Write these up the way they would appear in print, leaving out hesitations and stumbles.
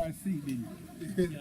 my seat, didn't you?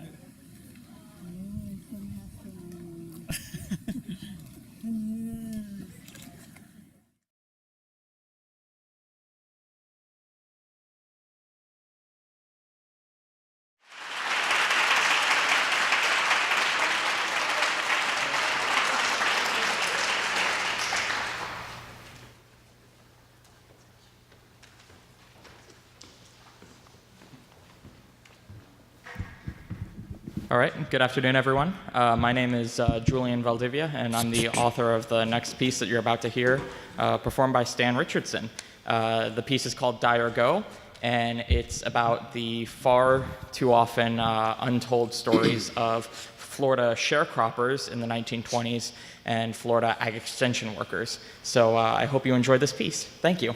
All right, good afternoon, everyone. My name is Julian Valdivia, and I'm the author of the next piece that you're about to hear, performed by Stan Richardson. The piece is called Die or Go, and it's about the far too often untold stories of Florida sharecroppers in the 1920s and Florida ag extension workers. So I hope you enjoyed this piece. Thank you.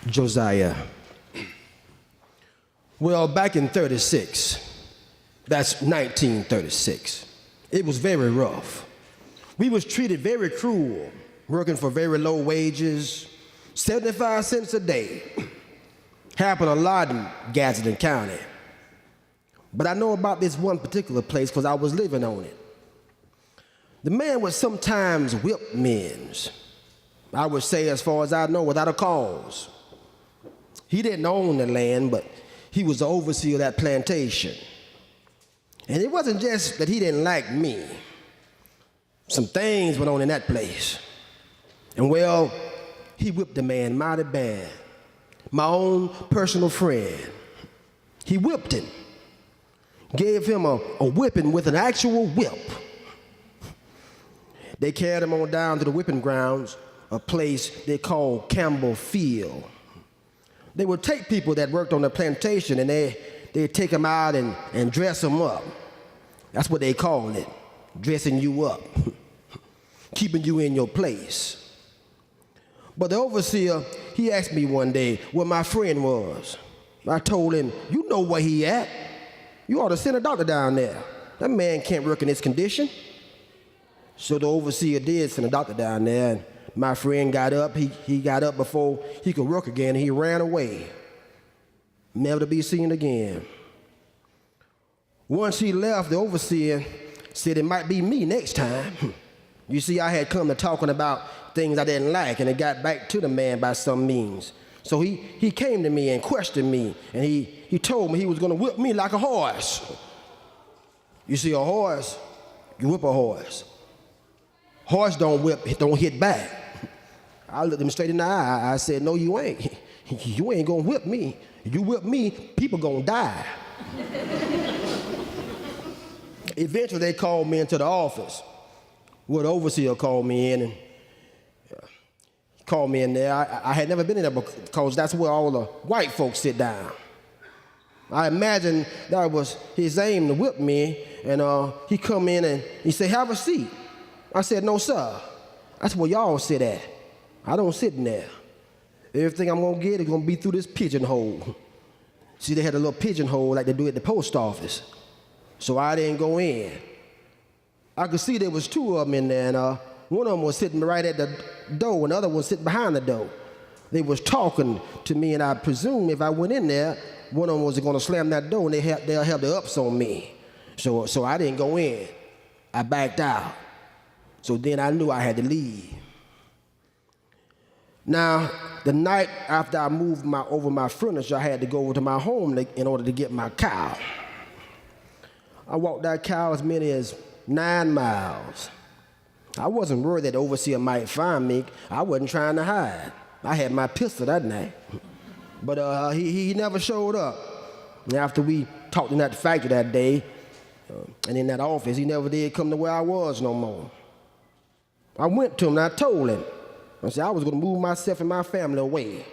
Josiah. Well, back in 36, that's 1936, it was very rough. We was treated very cruel, working for very low wages, 75 cents a day. Happened a lot in Gadsden County. But I know about this one particular place because I was living on it. The man would sometimes whip men, I would say, as far as I know, without a cause. He didn't own the land, but he was the overseer of that plantation. And it wasn't just that he didn't like me. Some things went on in that place. And well, he whipped the man mighty bad. My own personal friend. He whipped him. Gave him a whipping with an actual whip. They carried him on down to the whipping grounds, a place they called Campbell Field. They would take people that worked on the plantation and they'd take them out and dress them up. That's what they called it, dressing you up, keeping you in your place. But the overseer, he asked me one day where my friend was. I told him, you know where he at. You ought to send a doctor down there. That man can't work in this condition. So the overseer did send a doctor down there, and my friend got up. He got up before he could work again, and he ran away, never to be seen again. Once he left, the overseer said it might be me next time. You see, I had come to talking about things I didn't like, and it got back to the man by some means. So he came to me and questioned me, and he told me he was going to whip me like a horse. You see, a horse, you whip a horse. Horse don't whip, don't hit back. I looked him straight in the eye. I said, no, you ain't. You ain't gonna whip me. You whip me, people gonna die. Eventually, they called me into the office. Well, the overseer called me in, and called me in there. I had never been in there because that's where all the white folks sit down. I imagined that was his aim to whip me, and he come in and he said, have a seat. I said, no, sir. That's where y'all sit at. I don't sit in there. Everything I'm gonna get is gonna be through this pigeonhole. See, they had a little pigeonhole like they do at the post office. So I didn't go in. I could see there was two of them in there, and one of them was sitting right at the door, and the other one was sitting behind the door. They was talking to me, and I presume if I went in there, one of them was gonna slam that door, and they'll have the ups on me. So I didn't go in. I backed out. So then I knew I had to leave. Now, the night after I moved over my furniture, I had to go over to my home in order to get my cow. I walked that cow as many as 9 miles. I wasn't worried that the overseer might find me. I wasn't trying to hide. I had my pistol that night. But he never showed up. And after we talked in that factory that day, and in that office, he never did come to where I was no more. I went to him and I told him. I said I was going to move myself and my family away.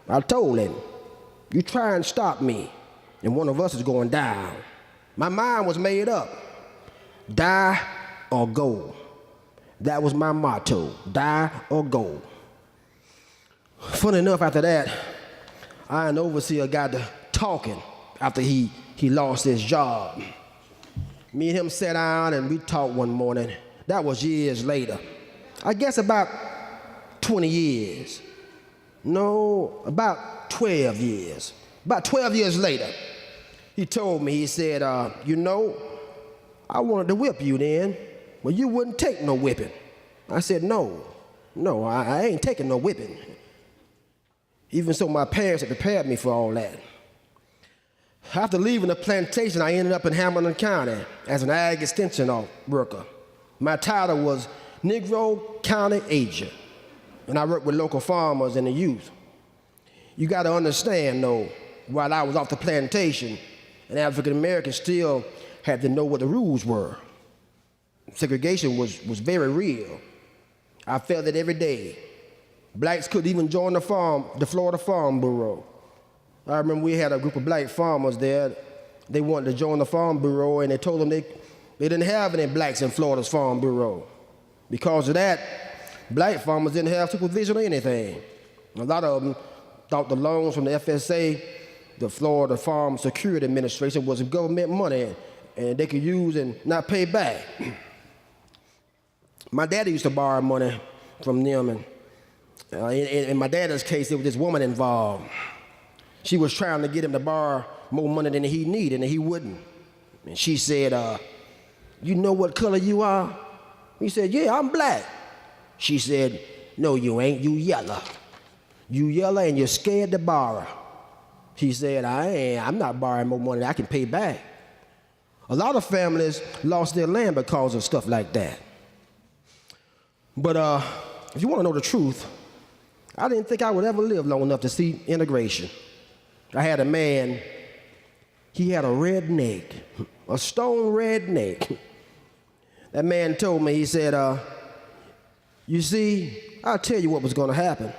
I told him, you try and stop me, and one of us is going down. My mind was made up. Die or go. That was my motto. Die or go. Funny enough, after that, I and the overseer got to talking after he lost his job. Me and him sat down and we talked one morning. That was years later. I guess about 20 years. No, about 12 years. About 12 years later, he told me, he said, you know, I wanted to whip you then, but you wouldn't take no whipping. I said, no, I ain't taking no whipping. Even so, my parents had prepared me for all that. After leaving the plantation, I ended up in Hamilton County as an ag extension worker. My title was Negro County Agent, and I worked with local farmers and the youth. You got to understand, though, while I was off the plantation, and African Americans still had to know what the rules were. Segregation was very real. I felt it every day. Blacks couldn't even join the Florida Farm Bureau. I remember we had a group of black farmers there. They wanted to join the Farm Bureau, and they told them they didn't have any blacks in Florida's Farm Bureau. Because of that, black farmers didn't have supervision or anything. A lot of them thought the loans from the FSA, the Florida Farm Security Administration, was government money, and they could use and not pay back. My daddy used to borrow money from them, and in my dad's case, there was this woman involved. She was trying to get him to borrow more money than he needed, and he wouldn't. And she said, you know what color you are? He said, yeah, I'm black. She said, no, you ain't, you yellow. You yellow and you're scared to borrow. He said, I'm not borrowing more money than I can pay back. A lot of families lost their land because of stuff like that. But if you want to know the truth, I didn't think I would ever live long enough to see integration. I had a man, he had a red neck, a stone red neck. That man told me, he said, you see, I'll tell you what was going to happen.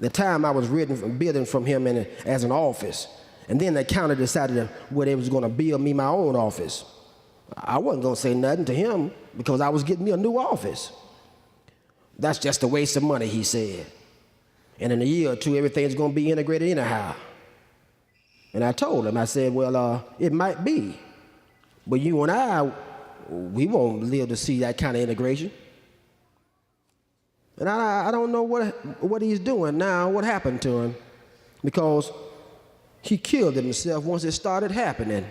The time I was building from him as an office, and then the county decided where they was going to build me my own office. I wasn't going to say nothing to him because I was getting me a new office. That's just a waste of money, he said. And in a year or two, everything's going to be integrated anyhow. And I told him, I said, well, it might be, but you and I, we won't live to see that kind of integration. And I don't know what he's doing now, what happened to him, because he killed himself once it started happening.